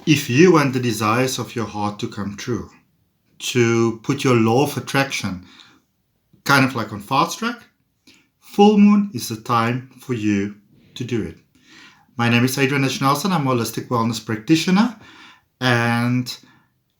If you want the desires of your heart to come true, to put your law of attraction kind of like on fast track, full moon is the time for you to do it. My name is Adrian H. I'm a holistic wellness practitioner, and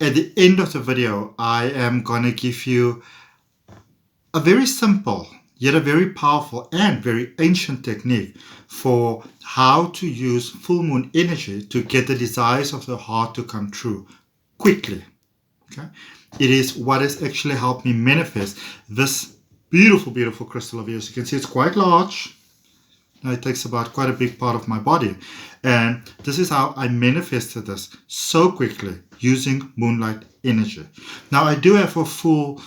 at the end of the video, I am going to give you a very simple, yet a very powerful and very ancient technique for how to use full moon energy to get the desires of the heart to come true quickly. Okay, it is what has actually helped me manifest this beautiful, beautiful crystal of yours. You can see it's quite large. Now it takes about quite a big part of my body. And this is how I manifested this so quickly using moonlight energy. Now I do have a full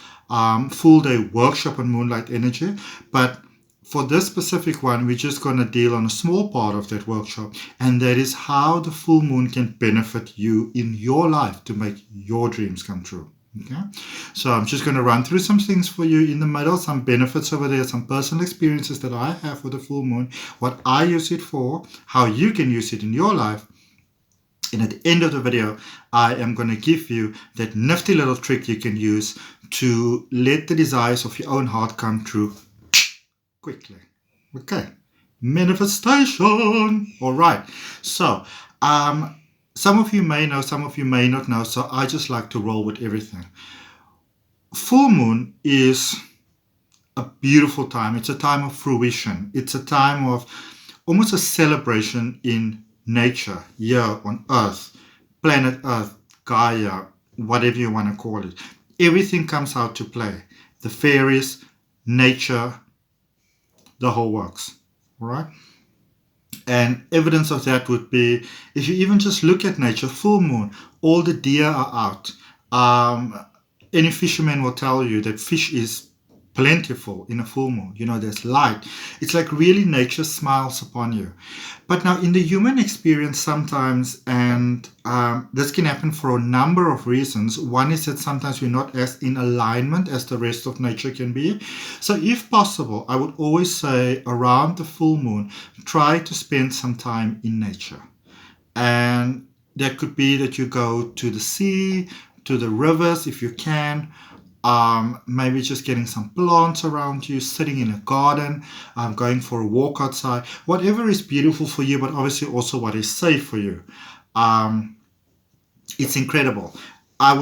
day workshop on moonlight energy, but for this specific one, we're just going to deal on a small part of that workshop, and that is how the full moon can benefit you in your life to make your dreams come true. Okay, so I'm just going to run through some things for you in the middle, some benefits over there, some personal experiences that I have with the full moon, what I use it for, how you can use it in your life. And at the end of the video, I am going to give you that nifty little trick you can use to let the desires of your own heart come true quickly. Okay, manifestation. All right, so some of you may know, some of you may not know, so I just like to roll with everything. Full moon is a beautiful time. It's a time of fruition. It's a time of almost a celebration in nature, here on Earth, planet Earth, Gaia, whatever you want to call it. Everything comes out to play. The fairies, nature, the whole works. All right? And evidence of that would be, if you even just look at nature, full moon, all the deer are out. Any fisherman will tell you that fish is plentiful in a full moon. You know, there's light. It's like really nature smiles upon you. But now in the human experience sometimes, and this can happen for a number of reasons. One is that sometimes we're not as in alignment as the rest of nature can be. So if possible, I would always say around the full moon, try to spend some time in nature. And that could be that you go to the sea, to the rivers if you can. Maybe just getting some plants around you, sitting in a garden, going for a walk outside, whatever is beautiful for you, but obviously also what is safe for you. It's incredible. I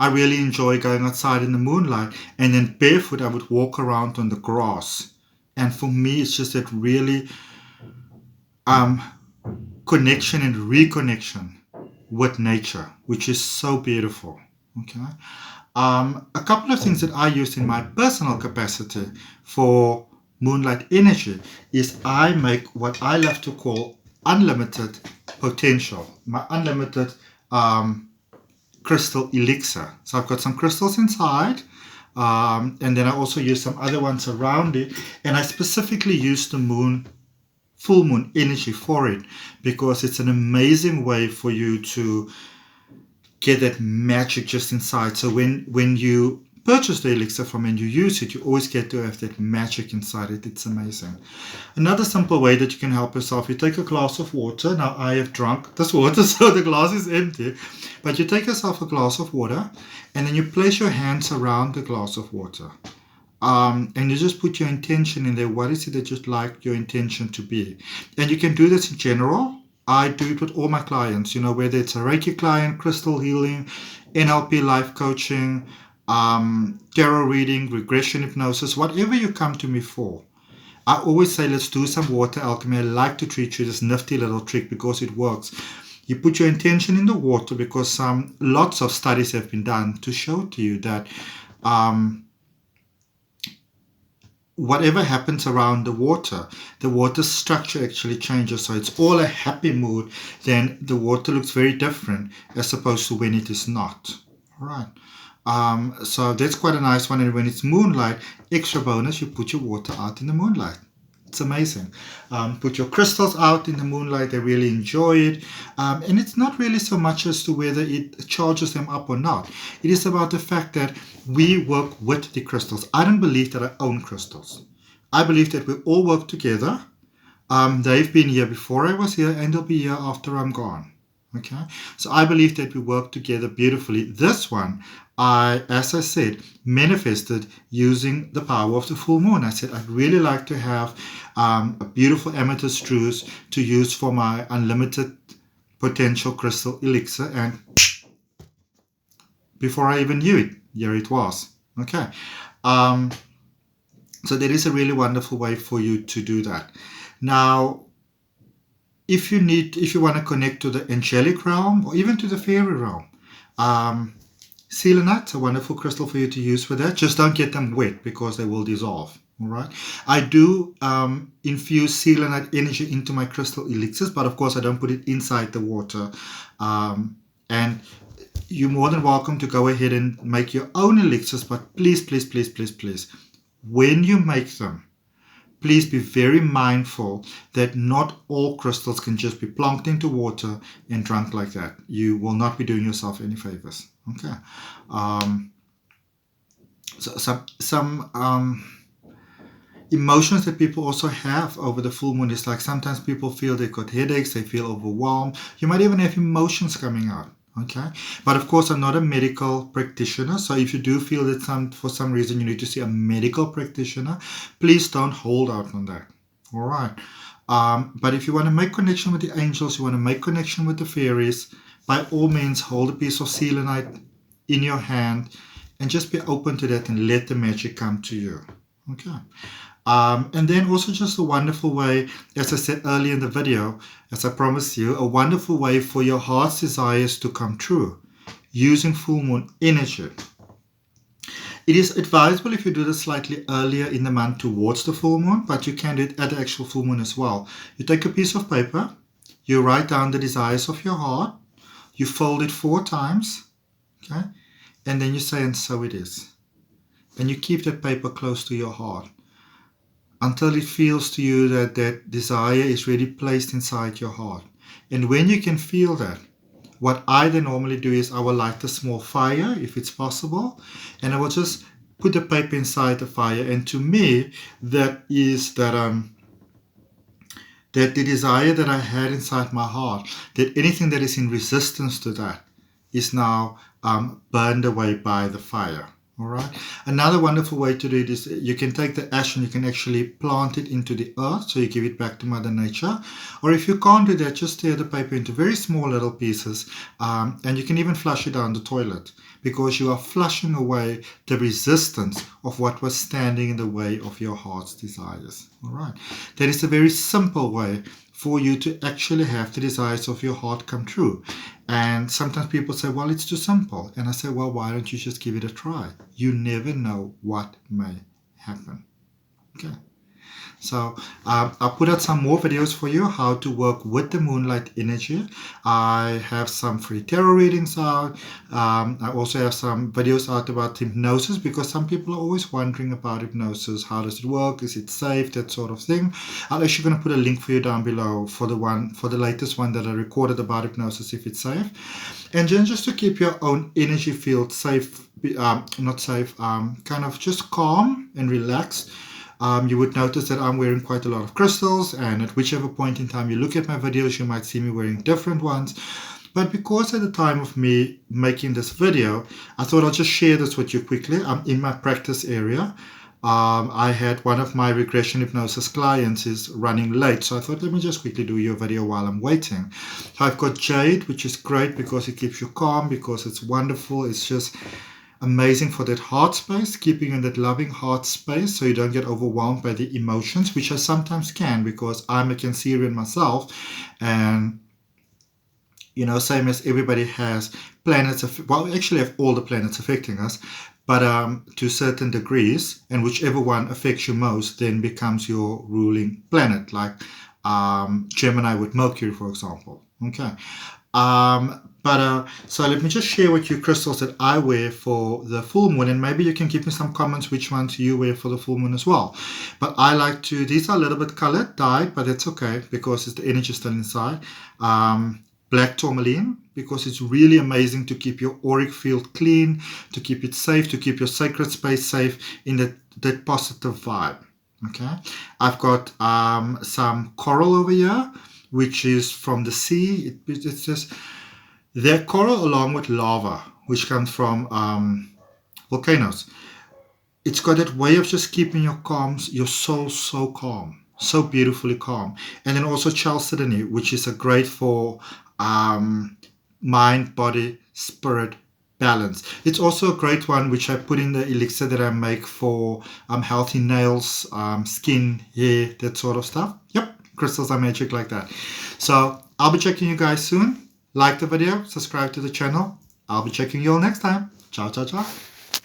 really enjoy going outside in the moonlight, and then barefoot I would walk around on the grass. And for me, it's just that really connection and reconnection with nature, which is so beautiful. Okay. A couple of things that I use in my personal capacity for moonlight energy is I make what I love to call unlimited potential, my unlimited crystal elixir. So I've got some crystals inside, and then I also use some other ones around it, and I specifically use the full moon energy for it because it's an amazing way for you to get that magic just inside. So when you purchase the elixir from and you use it, you always get to have that magic inside it. It's amazing. Another simple way that you can help yourself, you take a glass of water. Now I have drunk this water, so the glass is empty. But you take yourself a glass of water, and then you place your hands around the glass of water. And you just put your intention in there. What is it that you'd like your intention to be? And you can do this in general. I do it with all my clients, whether it's a Reiki client, crystal healing, NLP life coaching, tarot reading, regression hypnosis, whatever you come to me for. I always say, let's do some water alchemy. I like to treat you this nifty little trick because it works. You put your intention in the water because lots of studies have been done to show to you that whatever happens around the water structure actually changes. So it's all a happy mood, then the water looks very different as opposed to when it is not. All right. So that's quite a nice one. And when it's moonlight, extra bonus, you put your water out in the moonlight. It's amazing. Put your crystals out in the moonlight. They really enjoy it. And it's not really so much as to whether it charges them up or not. It is about the fact that we work with the crystals. I don't believe that I own crystals. I believe that we all work together. They've been here before I was here, and they'll be here after I'm gone. Okay, so I believe that we work together beautifully. This one, as I said, manifested using the power of the full moon. I said I'd really like to have a beautiful amethyst truce to use for my unlimited potential crystal elixir, and before I even knew it, here it was. Okay, um, so there is a really wonderful way for you to do that. Now, if you want to connect to the angelic realm or even to the fairy realm, um, selenite's a wonderful crystal for you to use for that. Just don't get them wet because they will dissolve. All right. I do infuse selenite energy into my crystal elixirs, but of course I don't put it inside the water. And you're more than welcome to go ahead and make your own elixirs, but please, please, please, please, please, when you make them, please be very mindful that not all crystals can just be plonked into water and drunk like that. You will not be doing yourself any favors. Okay. So some emotions that people also have over the full moon is like sometimes people feel they've got headaches, they feel overwhelmed. You might even have emotions coming out. Okay, but of course I'm not a medical practitioner, so if you do feel that for some reason you need to see a medical practitioner, please don't hold out on that. All right, but if you want to make connection with the angels, you want to make connection with the fairies, by all means hold a piece of selenite in your hand and just be open to that and let the magic come to you. Okay. And then also just a wonderful way, as I said earlier in the video, as I promised you, a wonderful way for your heart's desires to come true using full moon energy. It is advisable if you do this slightly earlier in the month towards the full moon, but you can do it at the actual full moon as well. You take a piece of paper, you write down the desires of your heart, you fold it 4 times, okay, and then you say, and so it is. And you keep that paper close to your heart until it feels to you that that desire is really placed inside your heart. And when you can feel that, what I then normally do is I will light a small fire if it's possible, and I will just put the paper inside the fire. And to me, that is that the desire that I had inside my heart, that anything that is in resistance to that is now burned away by the fire. All right. Another wonderful way to do it is you can take the ash and you can actually plant it into the earth, so you give it back to Mother Nature. Or if you can't do that, just tear the paper into very small little pieces, and you can even flush it down the toilet, because you are flushing away the resistance of what was standing in the way of your heart's desires. All right. That is a very simple way for you to actually have the desires of your heart come true. And sometimes people say, well, it's too simple. And I say, well, why don't you just give it a try? You never know what may happen. Okay. So I'll put out some more videos for you how to work with the moonlight energy. I have some free tarot readings out. I also have some videos out about hypnosis, because some people are always wondering about hypnosis. How does it work? Is it safe? That sort of thing. I'm actually going to put a link for you down below for the latest one that I recorded about hypnosis, if it's safe. And then just to keep your own energy field safe, not safe, kind of just calm and relaxed. You would notice that I'm wearing quite a lot of crystals, and at whichever point in time you look at my videos, you might see me wearing different ones. But because at the time of me making this video, I thought I'll just share this with you quickly. I'm in my practice area. I had one of my regression hypnosis clients is running late, so I thought, let me just quickly do your video while I'm waiting. So I've got jade, which is great because it keeps you calm, because it's wonderful. It's just amazing for that heart space, keeping in that loving heart space, so you don't get overwhelmed by the emotions, which I sometimes can, because I'm a Cancerian myself, and same as everybody has planets, we actually have all the planets affecting us, but to certain degrees, and whichever one affects you most then becomes your ruling planet, like Gemini with Mercury, for example. Okay. So let me just share with you crystals that I wear for the full moon, and maybe you can give me some comments which ones you wear for the full moon as well. But I like to, these are a little bit colored, dyed, but it's okay because it's the energy still inside. Black tourmaline, because it's really amazing to keep your auric field clean, to keep it safe, to keep your sacred space safe in that positive vibe. Okay. I've got some coral over here, which is from the sea. It's just They're coral along with lava, which comes from volcanoes. It's got that way of just keeping your soul so calm, so beautifully calm. And then also chalcedony, which is a great for mind, body, spirit balance. It's also a great one which I put in the elixir that I make for healthy nails, skin, hair, that sort of stuff. Yep, crystals are magic like that. So I'll be checking you guys soon. Like the video, subscribe to the channel. I'll be checking you all next time. Ciao, ciao, ciao.